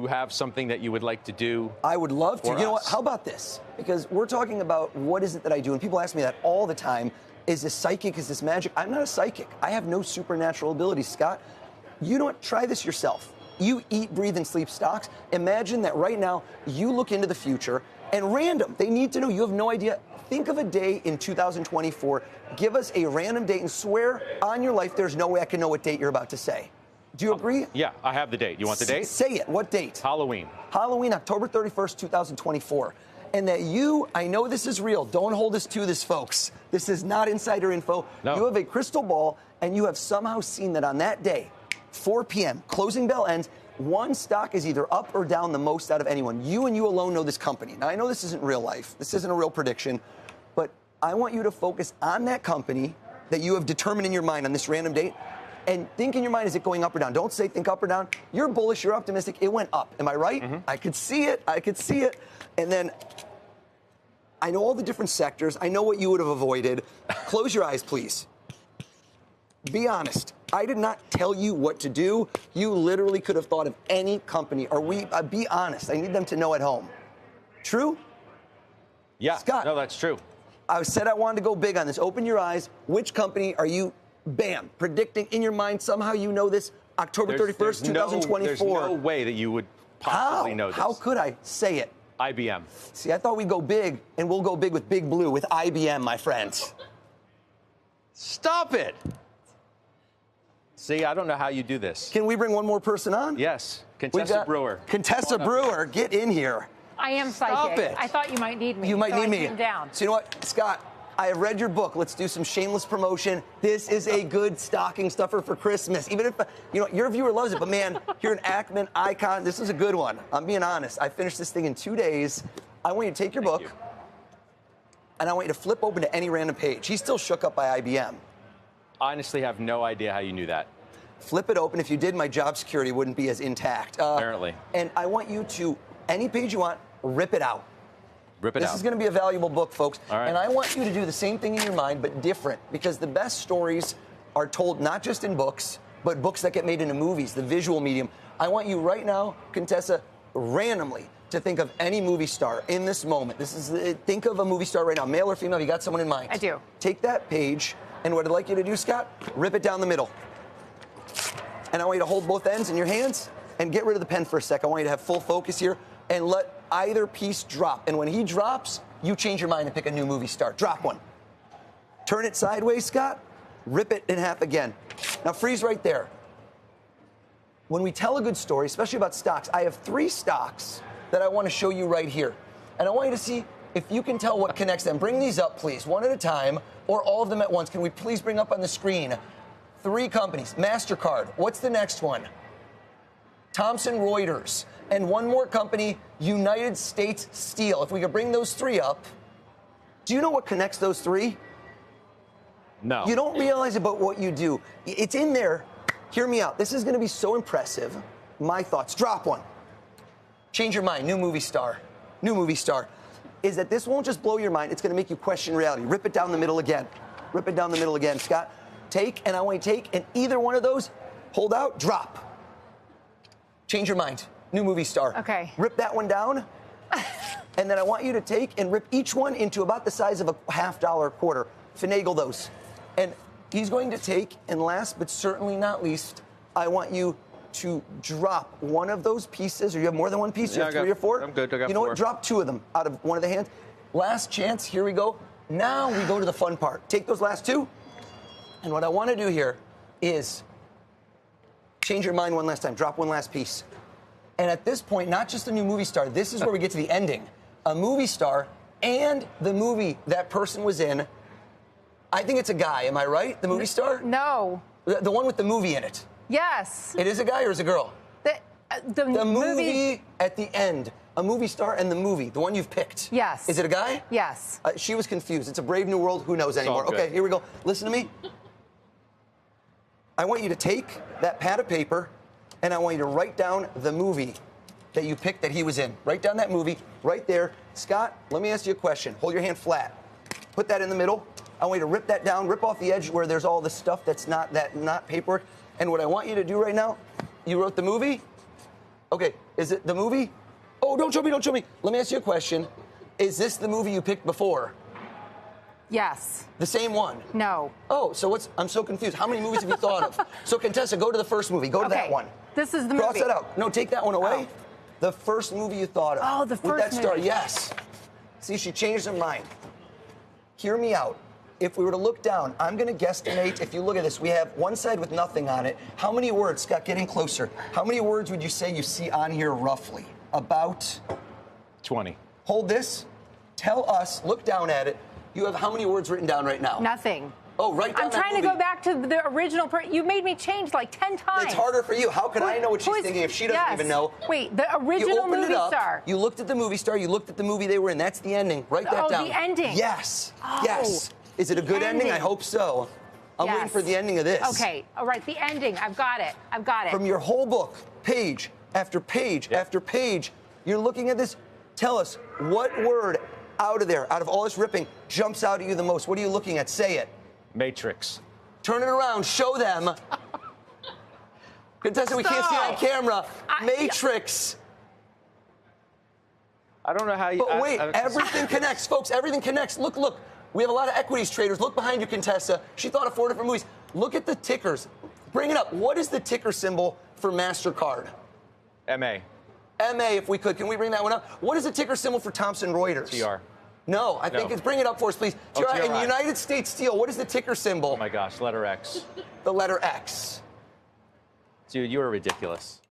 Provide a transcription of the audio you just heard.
have something that you would like to do? I would love to. For You know what? us? How about this? Because we're talking about what is it that I do, and people ask me that all the time. Is this psychic? Is this magic? I'm not a psychic. I have no supernatural abilities, Scott. You don't try this yourself. You eat, breathe, and sleep stocks. Imagine that right now you look into the future and random. They need to know. You have no idea. Think of a day in 2024. Give us a random date and swear on your life there's no way I can know what date you're about to say. Do you agree? Yeah, I have the date. You want the date? Say it. What date? Halloween. Halloween, October 31st, 2024. And that you, I know this is real. Don't hold us to this, folks. This is not insider info. No. You have a crystal ball, and you have somehow seen that on that day, 4 p.m., closing bell ends, one stock is either up or down the most out of anyone. You and you alone know this company. Now, I know this isn't real life. This isn't a real prediction. But I want you to focus on that company that you have determined in your mind on this random date. And think in your mind, is it going up or down? Don't say think up or down. You're bullish. You're optimistic. It went up. Am I right? Mm-hmm. I could see it. I could see it. And then I know all the different sectors. I know what you would have avoided. Close your eyes, please. Be honest. I did not tell you what to do. You literally could have thought of any company. Be honest. I need them to know at home. True? Yeah. Scott. No, that's true. I said I wanted to go big on this. Open your eyes. Which company are you, bam, predicting in your mind? Somehow you know this. October 31st, 2024. There's no way that you would possibly know this. How could I? Say it. IBM. See, I thought we'd go big, and we'll go big with Big Blue, with IBM, my friends. Stop it. See, I don't know how you do this. Can we bring one more person on? Yes. Contessa Brewer. Contessa Brewer, get in here. I am psychic. Stop it. I thought you might need me. You might so need I me. came down. So you know what, Scott? I have read your book. Let's do some shameless promotion. This is a good stocking stuffer for Christmas. Even if, your viewer loves it, but man, you're an Ackman icon. This is a good one. I'm being honest. I finished this thing in 2 days. I want you to take your book, and I want you to flip open to any random page. He's still shook up by IBM. Honestly, have no idea how you knew that. Flip it open. If you did, my job security wouldn't be as intact. Apparently. And I want you to, any page you want, rip it out. Rip it out. This is going to be a valuable book, folks. All right. And I want you to do the same thing in your mind, but different, because the best stories are told not just in books, but books that get made into movies, the visual medium. I want you right now, Contessa, randomly to think of any movie star in this moment. Think of a movie star right now, male or female. You got someone in mind? I do. Take that page, and what I'd like you to do, Scott, rip it down the middle. And I want you to hold both ends in your hands and get rid of the pen for a sec. I want you to have full focus here and let either piece drop. And when he drops, you change your mind and pick a new movie star. Drop one. Turn it sideways, Scott. Rip it in half again. Now freeze right there. When we tell a good story, especially about stocks, I have 3 stocks that I want to show you right here. And I want you to see if you can tell what connects them. Bring these up, please, one at a time, or all of them at once. Can we please bring up on the screen 3 companies? MasterCard. What's the next one? Thomson Reuters. And one more company, United States Steel. If we could bring those 3 up. Do you know what connects those 3? No. You don't realize about what you do. It's in there. Hear me out. This is going to be so impressive. My thoughts. Drop one. Change your mind. New movie star. New movie star. Is that this won't just blow your mind. It's going to make you question reality. Rip it down the middle again. Rip it down the middle again, Scott. Take, and I want you to take, and either one of those, hold out, drop. Change your mind. New movie star. Okay. Rip that one down. And then I want you to take and rip each one into about the size of a $50 quarter. Finagle those. And he's going to take, and last but certainly not least, I want you to drop one of those pieces, or you have more than one piece, you have 3 or 4? I'm good, I got You know 4. what, drop 2 of them out of one of the hands. Last chance, here we go. Now we go to the fun part. Take those last 2, and what I want to do here is change your mind one last time, drop one last piece. And at this point, not just a new movie star, this is where we get to the ending. A movie star and the movie that person was in. I think it's a guy, am I right? The movie star? No. The one with the movie in it. Yes. It is a guy or is it a girl? The movie at the end. A movie star and the movie, the one you've picked. Yes. Is it a guy? Yes. She was confused. It's a Brave New World. Who knows anymore? all good. Okay, here we go. Listen to me. I want you to take that pad of paper, and I want you to write down the movie that you picked that he was in. Write down that movie right there. Scott, let me ask you a question. Hold your hand flat. Put that in the middle. I want you to rip that down, rip off the edge where there's all the stuff that's not paperwork. And what I want you to do right now, you wrote the movie. Okay, is it the movie? Oh, don't show me, don't show me. Let me ask you a question. Is this the movie you picked before? Yes. The same one? No. Oh, so I'm so confused. How many movies have you thought of? So, Contessa, go to the first movie. Go to that one. This is the Cross movie. that out. No, take that one away. Oh. The first movie you thought of. Oh, the With first that star, movie. yes. See, she changed her mind. Hear me out. If we were to look down, I'm going to guesstimate. If you look at this, we have one side with nothing on it. How many words, Scott, getting closer? How many words would you say you see on here roughly? About 20. Hold this. Tell us, look down at it. You have how many words written down right now? Nothing. Oh, right down I'm that trying to movie. go back to the original. You made me change like 10 times. It's harder for you. How can I know what she's thinking if she doesn't even know? Wait, the You original opened movie it up, star. You looked at the movie star. You looked at the movie they were in. That's the ending. Write that Oh, down. the ending. Yes. Oh, Yes. Is it a good ending? I ending. hope so. I'm waiting Yes. for the ending of this. Okay, all right, the ending. I've got it. I've got it. From your whole book, page after page after page, you're looking at this. Tell us what word out of there, out of all this ripping, jumps out at you the most. What are you looking at? Say it. Matrix. Turn it around. Show them. Contestant, we can't see it on camera. Matrix. I don't know how you. But wait, everything connects, folks. Everything connects. Look, look. We have a lot of equities traders. Look behind you, Contessa. She thought of 4 different movies. Look at the tickers. Bring it up. What is the ticker symbol for MasterCard? MA. MA, if we could. Can we bring that one up? What is the ticker symbol for Thomson Reuters? TR. No, I think it's. Bring it up for us, please. Oh, TR. TRI. In United States Steel, what is the ticker symbol? Oh my gosh, letter X. The letter X. Dude, you are ridiculous.